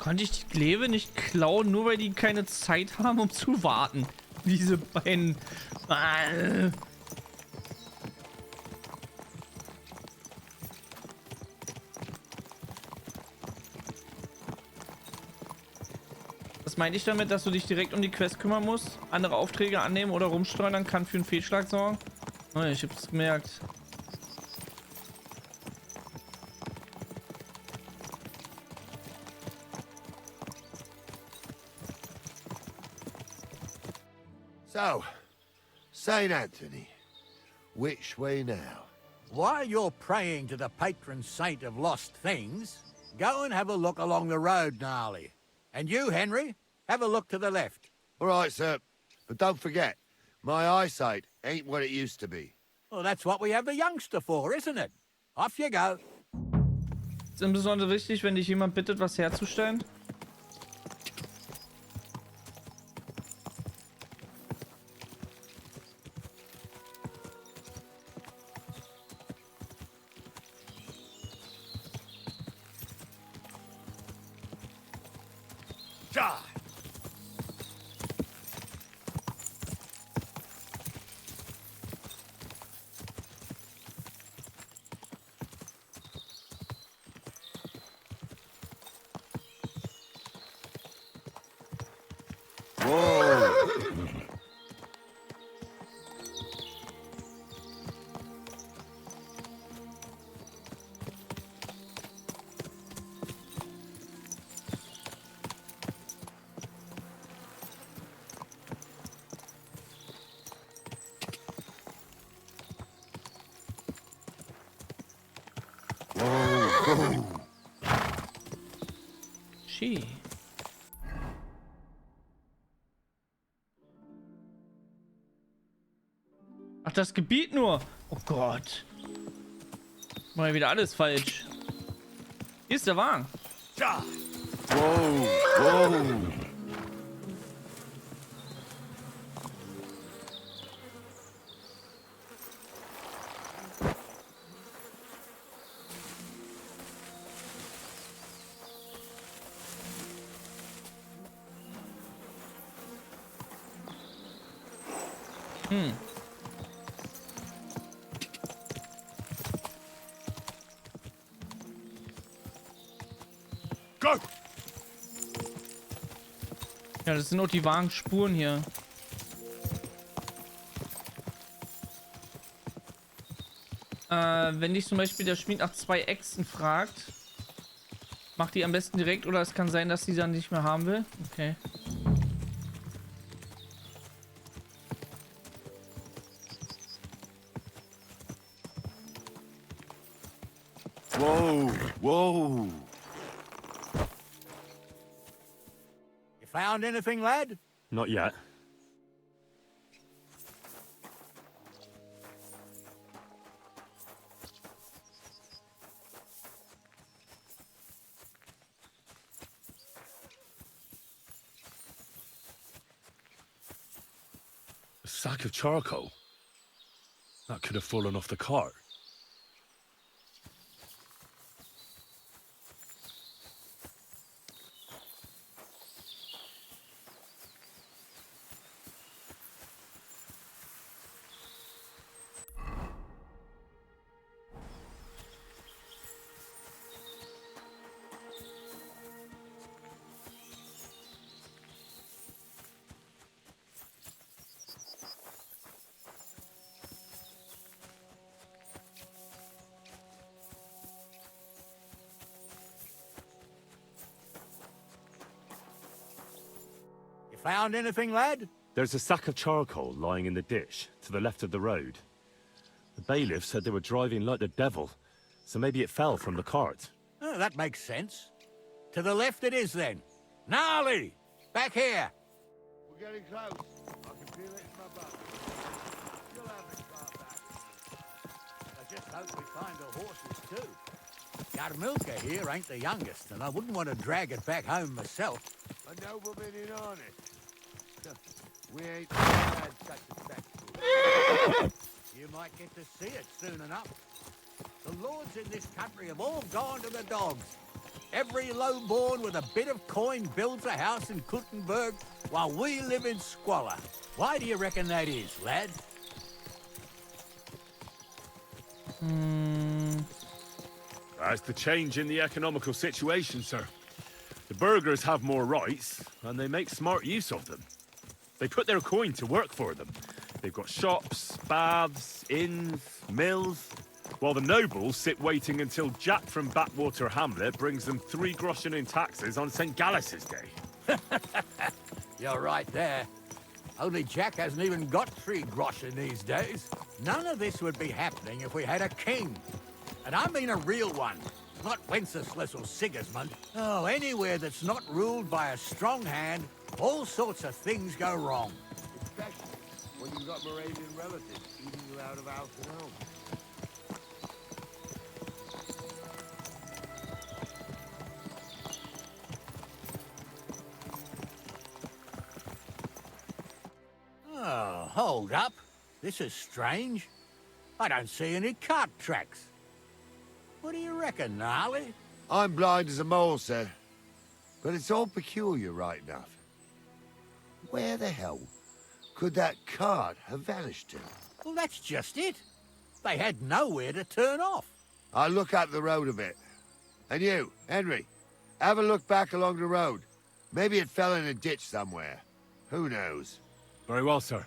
Konnte ich die Kleve nicht klauen, nur weil die keine Zeit haben, um zu warten? Diese beiden... Was meinte ich damit, dass du dich direkt um die Quest kümmern musst? Andere Aufträge annehmen oder rumsteuern kann für einen Fehlschlag sorgen? Oh, ich hab's gemerkt. So, St. Anthony, which way now? While you're praying to the patron saint of lost things, go and have a look along the road, Gnarly. And you, Henry, have a look to the left. All right, sir. But don't forget, my eyesight ain't what it used to be. Well, that's what we have the youngster for, isn't it? Off you go. Ist insbesondere wichtig, wenn dich jemand bittet, was herzustellen? Ski. Ach, das Gebiet nur. Oh Gott. Mal wieder alles falsch. Hier ist der Wagen. Whoa, whoa. Go! Ja, das sind auch die Wagenspuren hier. Wenn dich zum Beispiel der Schmied nach 2 Äxten fragt, mach die am besten direkt, oder es kann sein, dass die dann nicht mehr haben will. Okay. Whoa, whoa. You found anything, lad? Not yet. A sack of charcoal? That could have fallen off the cart. You found anything, lad? There's a sack of charcoal lying in the ditch to the left of the road. The bailiff said they were driving like the devil, so maybe it fell from the cart. Oh, that makes sense. To the left it is, then. Gnarly! Back here! We're getting close. I can feel it in my butt. You'll have it far back. I just hope we find the horses, too. Yarmilka here ain't the youngest, and I wouldn't want to drag it back home myself. A nobleman in honest. We ain't had such a spectacle. You might get to see it soon enough. The lords in this country have all gone to the dogs. Every lowborn with a bit of coin builds a house in Kuttenberg while we live in squalor. Why do you reckon that is, lad? That's the change in the economical situation, sir. The burghers have more rights, and they make smart use of them. They put their coin to work for them. They've got shops, baths, inns, mills, while the nobles sit waiting until Jack from Backwater Hamlet brings them 3 groschen in taxes on St. Gallus's Day. You're right there. Only Jack hasn't even got 3 groschen these days. None of this would be happening if we had a king. And I mean a real one, not Wenceslas or Sigismund. Oh, anywhere that's not ruled by a strong hand, all sorts of things go wrong. Especially when you've got Moravian relatives eating you out of house and home. Oh, hold up. This is strange. I don't see any cart tracks. What do you reckon, Gnarly? I'm blind as a mole, sir. But it's all peculiar, right enough. Where the hell could that cart have vanished to? Well, that's just it. They had nowhere to turn off. I'll look up the road a bit. And you, Henry, have a look back along the road. Maybe it fell in a ditch somewhere. Who knows? Very well, sir.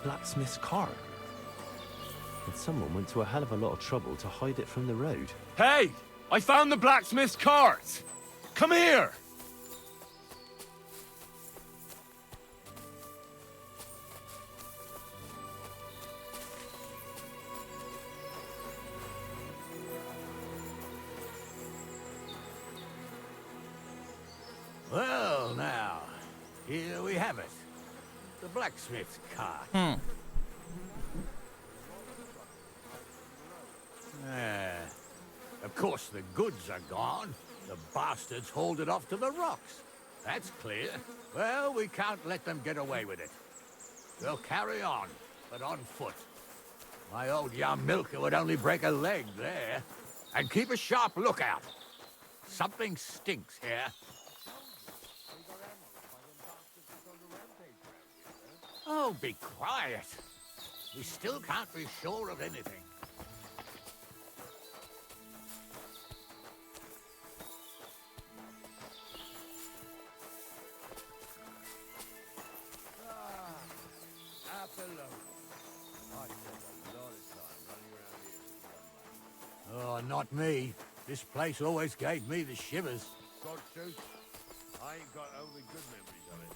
Blacksmith's cart. And someone went to a hell of a lot of trouble to hide it from the road. Hey! I found the blacksmith's cart! Come here! Well, now, here we have it. The blacksmith's cart. Of course, the goods are gone. The bastards hauled it off to the rocks. That's clear. Well, we can't let them get away with it. We'll carry on, but on foot. My old young milker would only break a leg there. And keep a sharp lookout. Something stinks here. Oh, be quiet. We still can't be sure of anything. Oh, not me. This place always gave me the shivers. God's truth, I ain't got only good memories of it.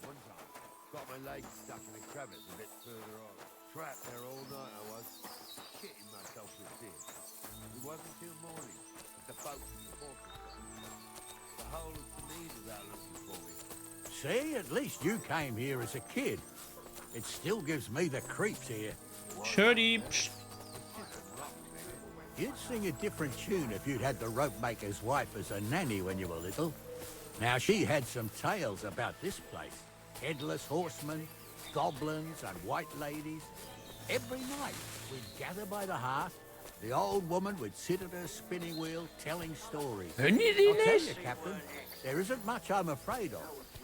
One time, got my leg stuck in a crevice a bit further on. Trapped there all night I was, shitting myself with fear. It wasn't till morning that the boat from the fortress came. The whole of the need was out looking for me. See, at least you came here as a kid. It still gives me the creeps here. Shirty. Psh. You'd sing a different tune if you'd had the rope maker's wife as a nanny when you were little. Now, she had some tales about this place. Headless horsemen, goblins and white ladies. Every night, we'd gather by the hearth. The old woman would sit at her spinning wheel telling stories. Hören die die I'll tell nicht? you, Captain, there isn't much I'm afraid of.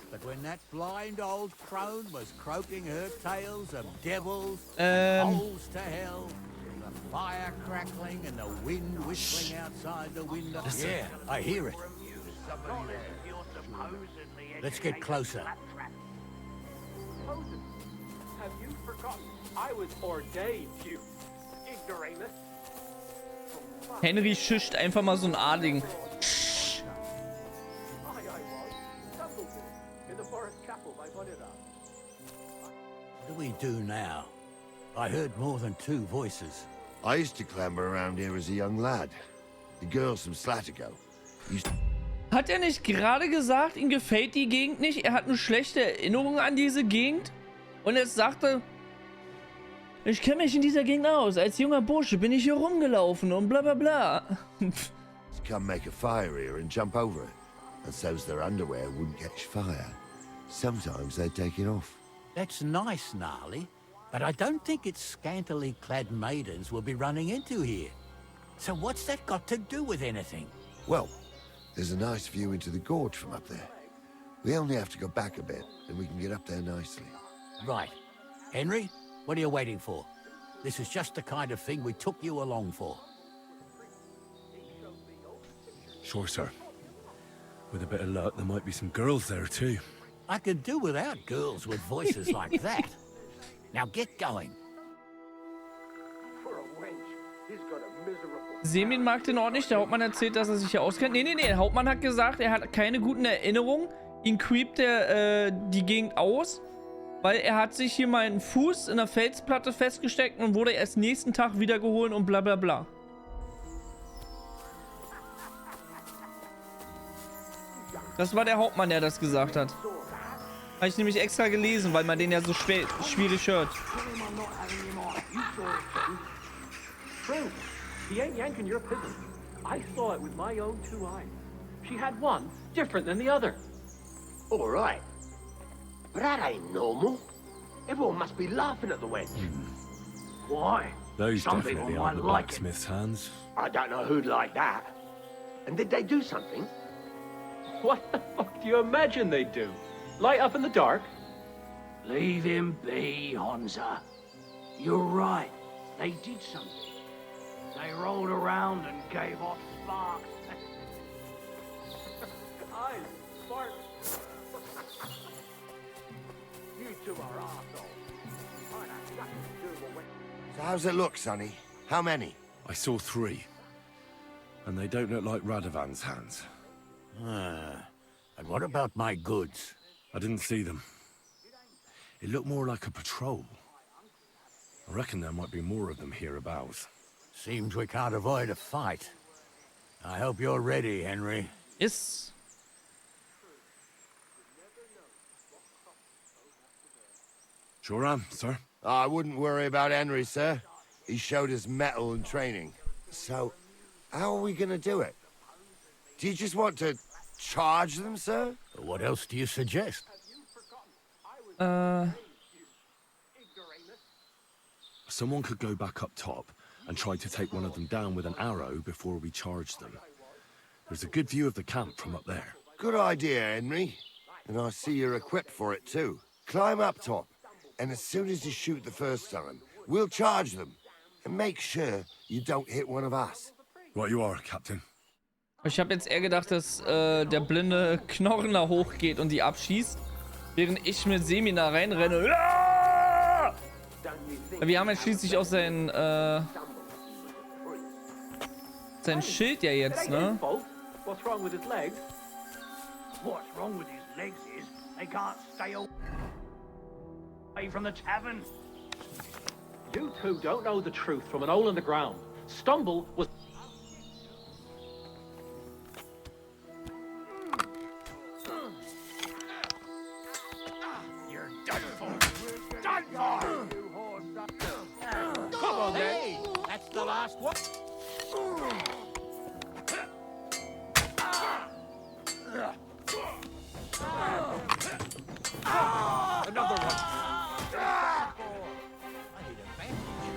But when that blind old crone was croaking her tales of devils and holes to hell, the fire crackling and the wind whistling outside the window. Yeah, I hear it. Let's get closer. Have you forgotten? I was ordained, you ignoramus. Henry schischt einfach mal so einen Adligen. What do we do now? I heard more than 2 voices. I used to clamber around here as a young lad. The girls from Slatigo used to... Hat er nicht gerade gesagt, ihm gefällt die Gegend nicht? Er hat nur schlechte Erinnerungen an diese Gegend? Und jetzt sagte... Ich kenne mich in dieser Gegend aus. Als junger Bursche bin ich hier rumgelaufen und bla bla bla. Come make a fire here and jump over it. And so's their underwear wouldn't catch fire. Sometimes they take it off. That's nice, Gnarly, but I don't think it's scantily clad maidens we'll be running into here. So what's that got to do with anything? Well, there's a nice view into the gorge from up there. We only have to go back a bit, and we can get up there nicely. Right. Henry, what are you waiting for? This is just the kind of thing we took you along for. Sure, sir. With a bit of luck, there might be some girls there too. I could do without girls with voices like that. Now get going. For a wench, he's got a miserable... Semin mag den Ort nicht. Der Hauptmann erzählt, dass er sich hier auskennt. Nee. Der Hauptmann hat gesagt, er hat keine guten Erinnerungen. Ihn creept die Gegend aus, weil er hat sich hier mal einen Fuß in der Felsplatte festgesteckt und wurde erst nächsten Tag wiedergeholt und bla bla bla. Das war der Hauptmann, der das gesagt hat. Habe ich nämlich extra gelesen, weil man den ja so schwierig hört. True. He ain't yanking your pigeon. I saw it with my own 2 eyes. She had one different than the other. All right. But that ain't normal. Everyone must be laughing at the wench. Why? Those Some definitely people aren't the might like it. blacksmith's hands. I don't know who'd like that. And did they do something? What the fuck do you imagine they'd do? Light up in the dark? Leave him be, Honza. You're right. They did something. They rolled around and gave off sparks. Eyes, sparks. You two are arseholes. I had nothing to do with it. So how's it look, Sonny? How many? I saw 3. And they don't look like Radovan's hands. And what about my goods? I didn't see them. It looked more like a patrol. I reckon there might be more of them hereabouts. Seems we can't avoid a fight. I hope you're ready, Henry. Ist. Sure am, sir. I wouldn't worry about Henry, sir. He showed us mettle and training. So, how are we gonna do it? Do you just want to charge them, sir? What else do you suggest? Someone could go back up top and try to take one of them down with an arrow before we charge them. There's a good view of the camp from up there. Good idea, Henry. And I see you're equipped for it, too. Climb up top, and as soon as you shoot the first time, we'll charge them. And make sure you don't hit one of us. Right you are, Captain. Ich habe jetzt eher gedacht, dass der blinde Knochen da hochgeht und die abschießt, während ich mit Semin da reinrenne. Ja! Wir haben ja schließlich auch sein Schild ja jetzt, ne? What's wrong with his legs? What's wrong with his legs is they can't stay away from the tavern. You two don't know the truth from an hole in the ground. Stumble was... You're done for. Done for! Come on, hey, that's the last one. Another one. I need a bandage.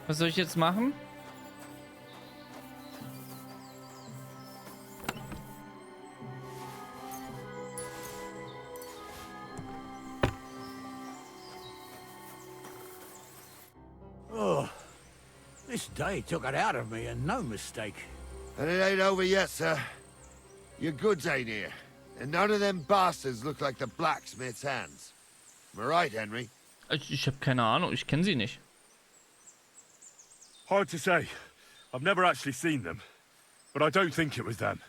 Was soll ich jetzt machen? Oh, this day took it out of me, and no mistake. And it ain't over yet, sir. Your goods ain't here. And none of them bastards look like the blacksmith's hands. Am I right, Henry? Ich habe keine Ahnung. Ich kenne sie nicht. Hard to say. I've never actually seen them. But I don't think it was them.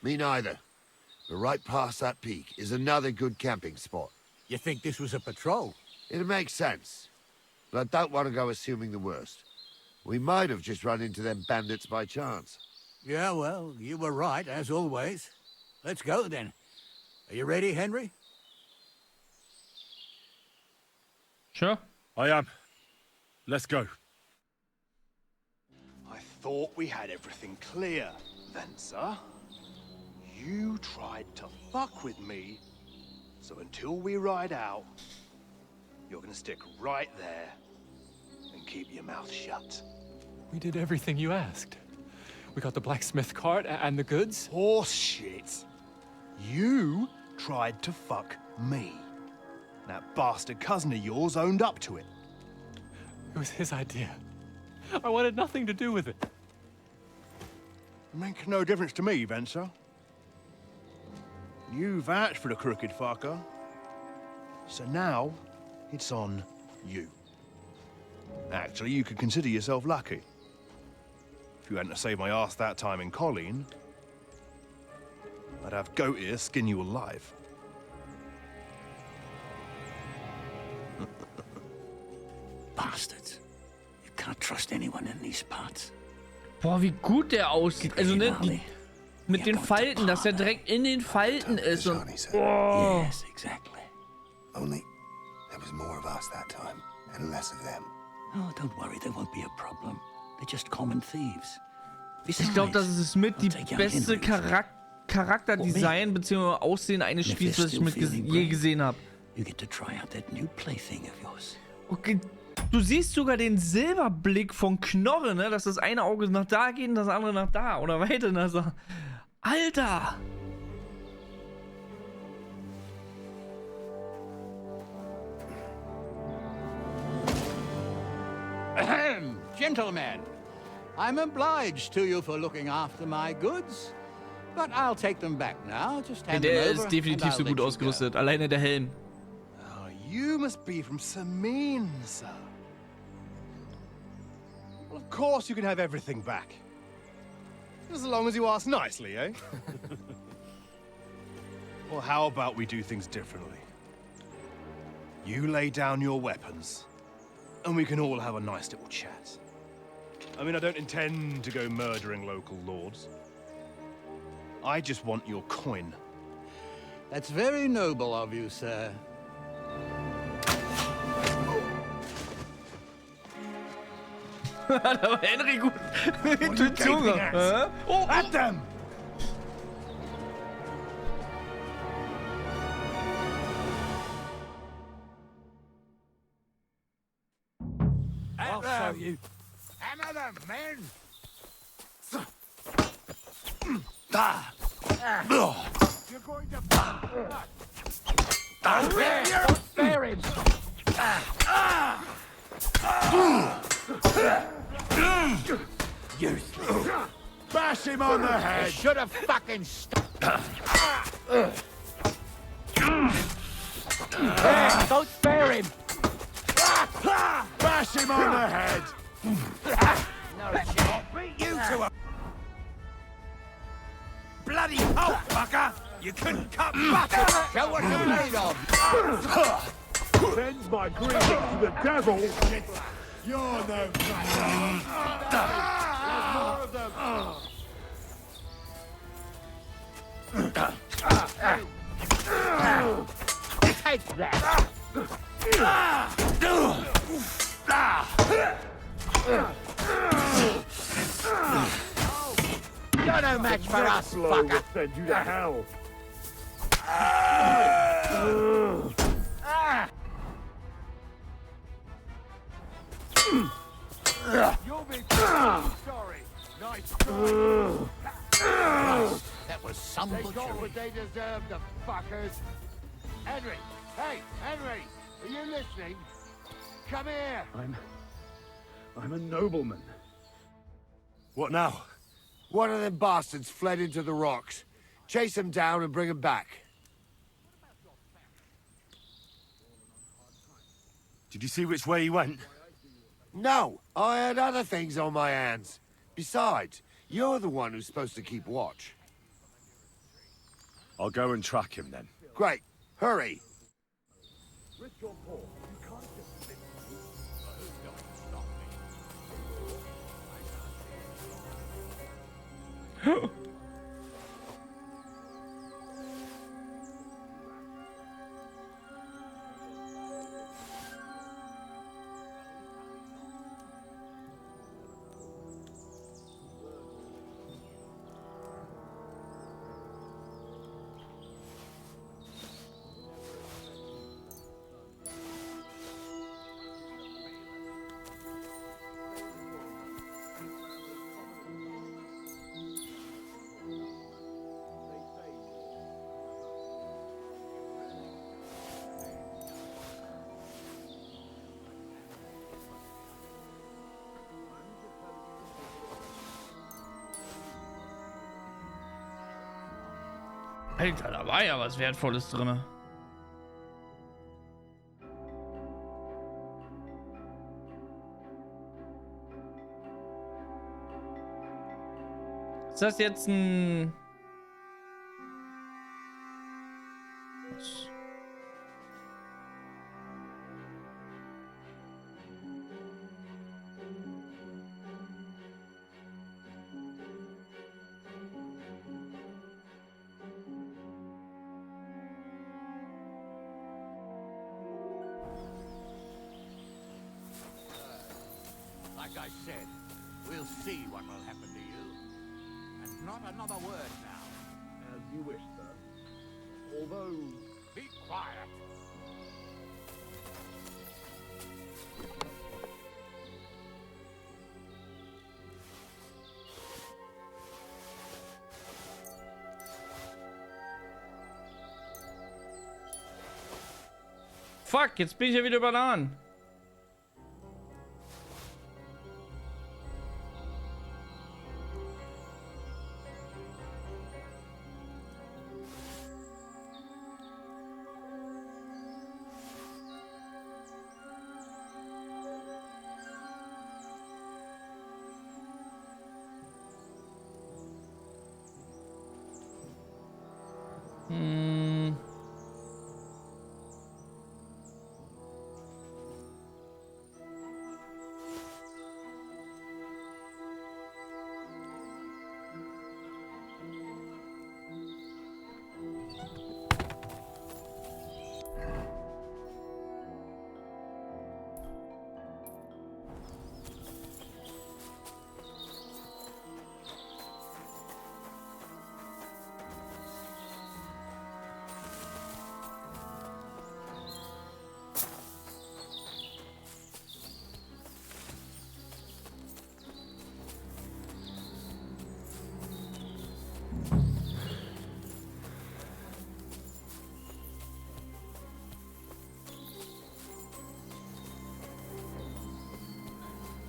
Me neither. But right past that peak is another good camping spot. You think this was a patrol? It makes sense. But I don't want to go assuming the worst. We might have just run into them bandits by chance. Yeah, well, you were right, as always. Let's go, then. Are you ready, Henry? Sure. I am. Let's go. I thought we had everything clear, Venser. You tried to fuck with me, so until we ride out, you're gonna stick right there and keep your mouth shut. We did everything you asked. We got the blacksmith cart and the goods. Horse shit. You tried to fuck me. That bastard cousin of yours owned up to it. It was his idea. I wanted nothing to do with it. Make no difference to me, Venser. You vouched for the crooked fucker. So now, it's on you. Actually, you could consider yourself lucky. If you hadn't saved my ass that time in Colleen, I'd have goat ear skin you alive. Bastards. You can't trust anyone in these parts. Boah, wie gut der aussieht. Also, ne, mit den Falten, dass er direkt in den Falten ist. Und, oh. Yes, exactly. Only there was more of us that time, and less of them. Oh, don't worry, there won't be a problem. They're just common thieves. Ich glaube, das ist mit die beste Charakterdesign bzw. Aussehen eines Spiels, was ich je gesehen habe. Okay, du siehst sogar den Silberblick von Knorre, ne? Dass das eine Auge nach da geht und das andere nach da oder weiter. Also, Alter! Gentlemen, I'm obliged to you for looking after my goods, but I'll take them back now. Just hand them Der over ist definitiv so gut ausgerüstet. Alleine der Helm. Oh, you must be from Samin, sir. Well, of course you can have everything back. Just as long as you ask nicely, eh? Well, how about we do things differently? You lay down your weapons, and we can all have a nice little chat. I mean, I don't intend to go murdering local lords. I just want your coin. That's very noble of you, sir. Da war Henry gut. Intuition. Oh, At them! I'll show you. Hammer them, men! You're going to... Spare him! Useless. Bash him on the head! Should have fucking stopped. Don't spare him! Bash him on the head! No shit. Beat you to a bloody pulp, fucker! You couldn't cut butter! Show what you're made of! Sends my greetings to the devil! You're no There's more of them! Take that! You're no match for us, fucker! Send you to hell! they deserve, the fuckers. Henry! Hey, Henry! Are you listening? Come here! I'm a nobleman. What now? One of them bastards fled into the rocks. Chase him down and bring him back. Did you see which way he went? No, I had other things on my hands. Besides, you're the one who's supposed to keep watch. I'll go and track him then. Great. Hurry. Alter, da war ja was Wertvolles drin. Ist das jetzt ein... Was? Like I said, we'll see what will happen to you. And not another word now. As you wish, sir. Although... Be quiet. Fuck, jetzt bin ich ja wieder überladen.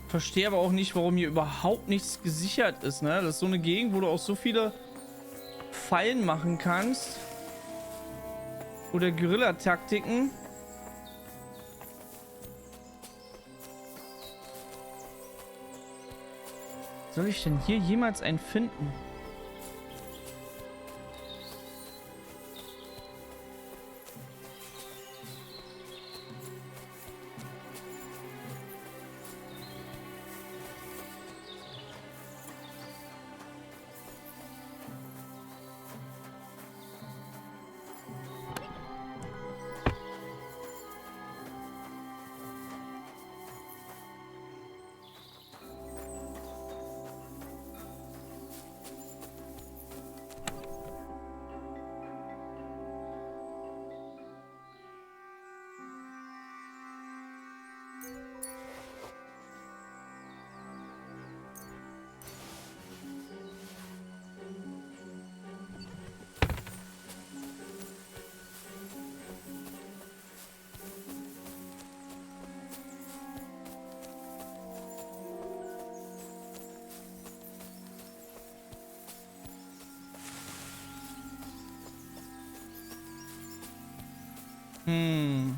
Verstehe aber auch nicht, warum hier überhaupt nichts gesichert ist, ne? Das ist so eine Gegend, wo du auch so viele Fallen machen kannst. Oder Guerilla-Taktiken. Soll ich denn hier jemals einen finden? Hm.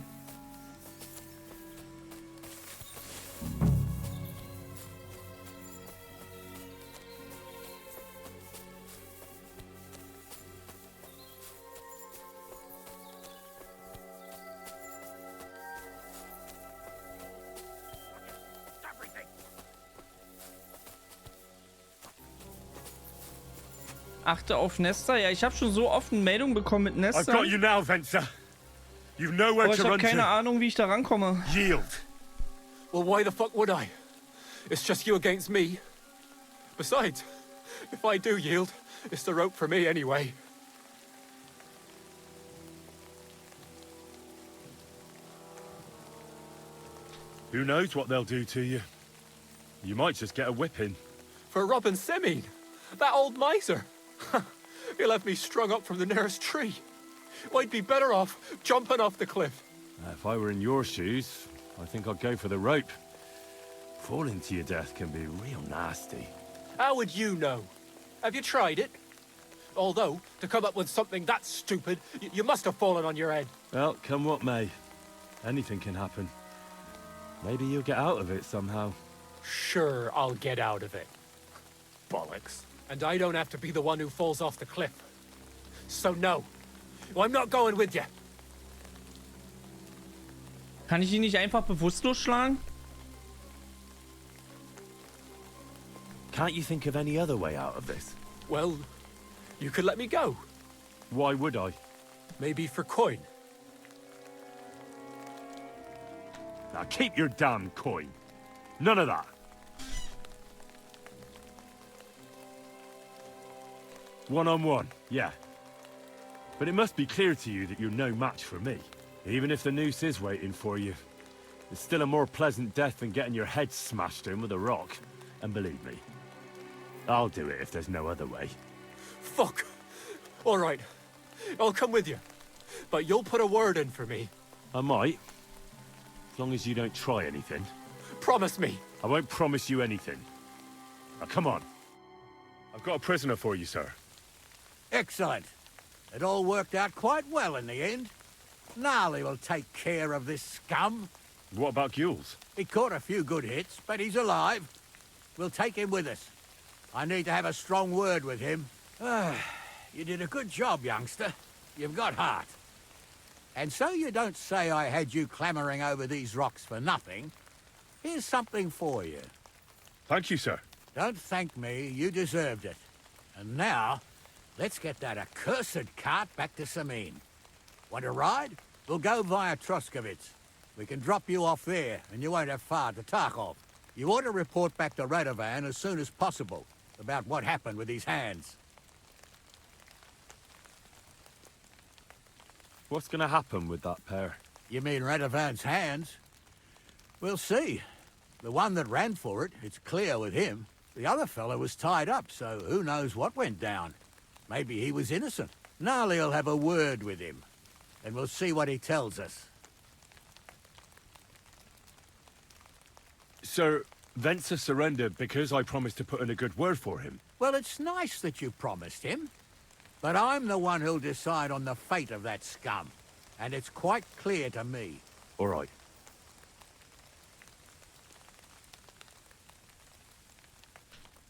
Achte auf Nester. Ja, ich habe schon so oft eine Meldung bekommen mit I've got Nestern. you now, Venser. You've nowhere Aber ich to habe run keine to. Ahnung, wie ich da rankomme. Yield. Well, why the fuck would I? It's just you against me. Besides, if I do yield, it's the rope for me anyway. Who knows what they'll do to you? You might just get a whipping. For robbing Semine, that old miser. He'll have me strung up from the nearest tree. I'd be better off jumping off the cliff. If I were in your shoes, I think I'd go for the rope. Falling to your death can be real nasty. How would you know? Have you tried it? Although, to come up with something that stupid, you must have fallen on your head. Well, come what may. Anything can happen. Maybe you'll get out of it somehow. Sure, I'll get out of it. Bollocks. And I don't have to be the one who falls off the cliff. So no. I'm not going with you. Kann ich ihn nicht einfach bewusstlos schlagen? Can't you think of any other way out of this? Well, you could let me go. Why would I? Maybe for coin. Now keep your damn coin. None of that. One-on-one, yeah. But it must be clear to you that you're no match for me. Even if the noose is waiting for you, it's still a more pleasant death than getting your head smashed in with a rock. And believe me, I'll do it if there's no other way. Fuck. All right. I'll come with you. But you'll put a word in for me. I might. As long as you don't try anything. Promise me. I won't promise you anything. Now, come on. I've got a prisoner for you, sir. Excellent. It all worked out quite well in the end. Gnarly will take care of this scum. What about Gules? He caught a few good hits, but he's alive. We'll take him with us. I need to have a strong word with him. You did a good job, youngster. You've got heart. And so you don't say I had you clambering over these rocks for nothing. Here's something for you. Thank you, sir. Don't thank me, you deserved it. And now, let's get that accursed cart back to Semine. Want to ride? We'll go via Troskovitz. We can drop you off there, and you won't have far to Tarkov. You ought to report back to Radovan as soon as possible about what happened with these hands. What's gonna happen with that pair? You mean Radovan's hands? We'll see. The one that ran for it, it's clear with him. The other fellow was tied up, so who knows what went down. Maybe he was innocent. Gnarly'll have a word with him, and we'll see what he tells us. Sir, Venser surrendered because I promised to put in a good word for him. Well, it's nice that you promised him, but I'm the one who'll decide on the fate of that scum, and it's quite clear to me. All right.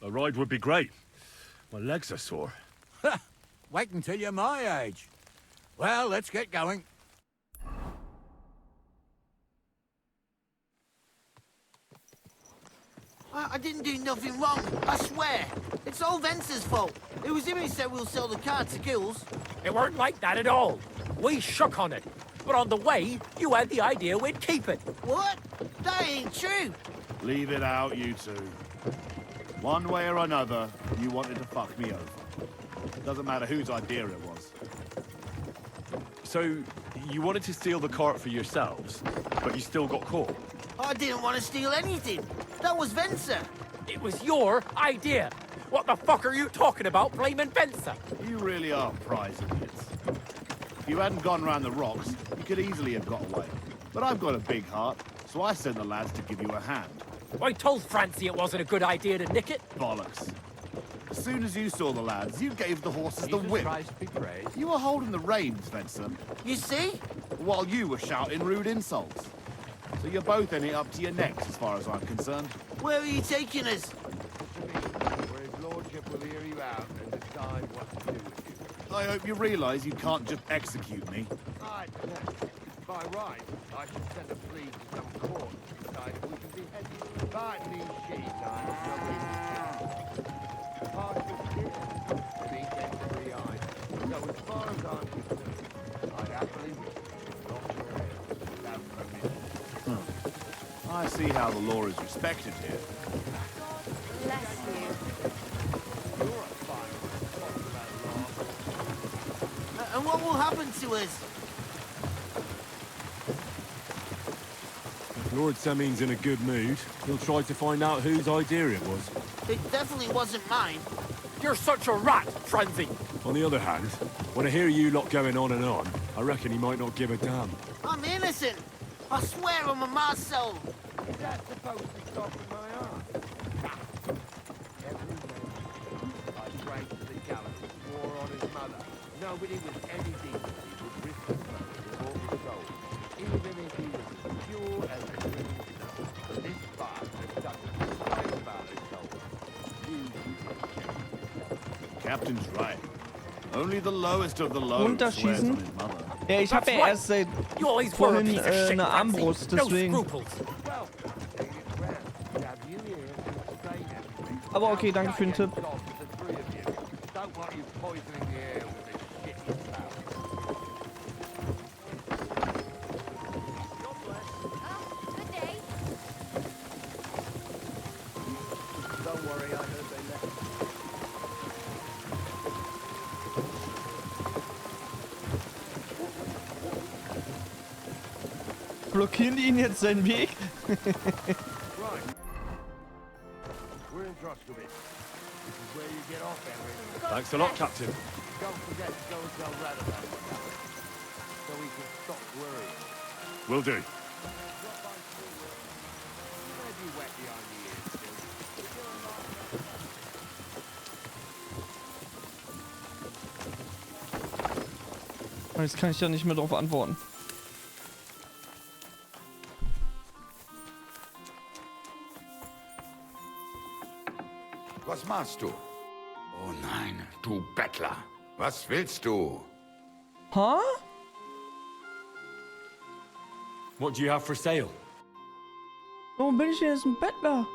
A ride would be great. My legs are sore. Wait until you're my age. Well, let's get going. I didn't do nothing wrong, I swear. It's all Venser's fault. It was him who said we'll sell the car to Gills. It weren't like that at all. We shook on it. But on the way, you had the idea we'd keep it. What? That ain't true. Leave it out, you two. One way or another, you wanted to fuck me over. Doesn't matter whose idea it was. So, you wanted to steal the cart for yourselves, but you still got caught? I didn't want to steal anything. That was Venser. It was your idea. What the fuck are you talking about, blaming Venser? You really are prize idiots. If you hadn't gone round the rocks, you could easily have got away. But I've got a big heart, so I sent the lads to give you a hand. I told Francie it wasn't a good idea to nick it. Bollocks. soon as you saw the lads, you gave the horses the Jesus whip. Christ be praised. You were holding the reins, Spencer, You see? while you were shouting rude insults. So you're both in it up to your necks, as far as I'm concerned. Where are you taking us? Where his lordship will hear you out and decide what to do with you. I hope you realise you can't just execute me. By right, I should send a plea to some court to decide if we can behead you. But in these shitty times, nobody can. Parchment's here, and he gets 3 eyes. So as far as I'm concerned, I'd happily knock your head without permission. I see how the law is respected here. Bless you. You're a fine one to talk about law. And what will happen to us? If Lord Seming's in a good mood, he'll try to find out whose idea it was. It definitely wasn't mine. You're such a rat, Frenzy! On the other hand, when I hear you lot going on and on, I reckon he might not give a damn. I'm innocent. I swear on my ma's soul. Is that supposed to soften my heart? Every man I dragged to the gallows swore on his mother. Nobody with any decency would risk his blood to walk the gold, even if he was as pure as a living snow. But this bastard doesn't complain about his soul. Captain's right. Only the lowest of the low swears Runterschießen? on his mother. Ja, ich habe ja erst seit You always were a vorhin piece of shit, eine Frenzy. Armbrust, No deswegen. scruples. Well, take it round. To have you here to explain everything. Aber okay, danke für den Tipp. Don't want you poisoning the air with this shit you smell. Good day. Don't worry, I heard they left. Blockieren die ihn jetzt seinen Weg? Right. We're in Troskovich. This is where you get off, Henry. Thanks a lot, Captain. Don't forget to go and tell Rad about what happened, so we can stop worrying. Will do. Drop by school. You may be wet behind the ears still. Jetzt kann ich ja nicht mehr darauf antworten. Was machst du? Oh nein, du Bettler. Was willst du? Huh? What do you have for sale? Warum bin ich denn jetzt ein Bettler?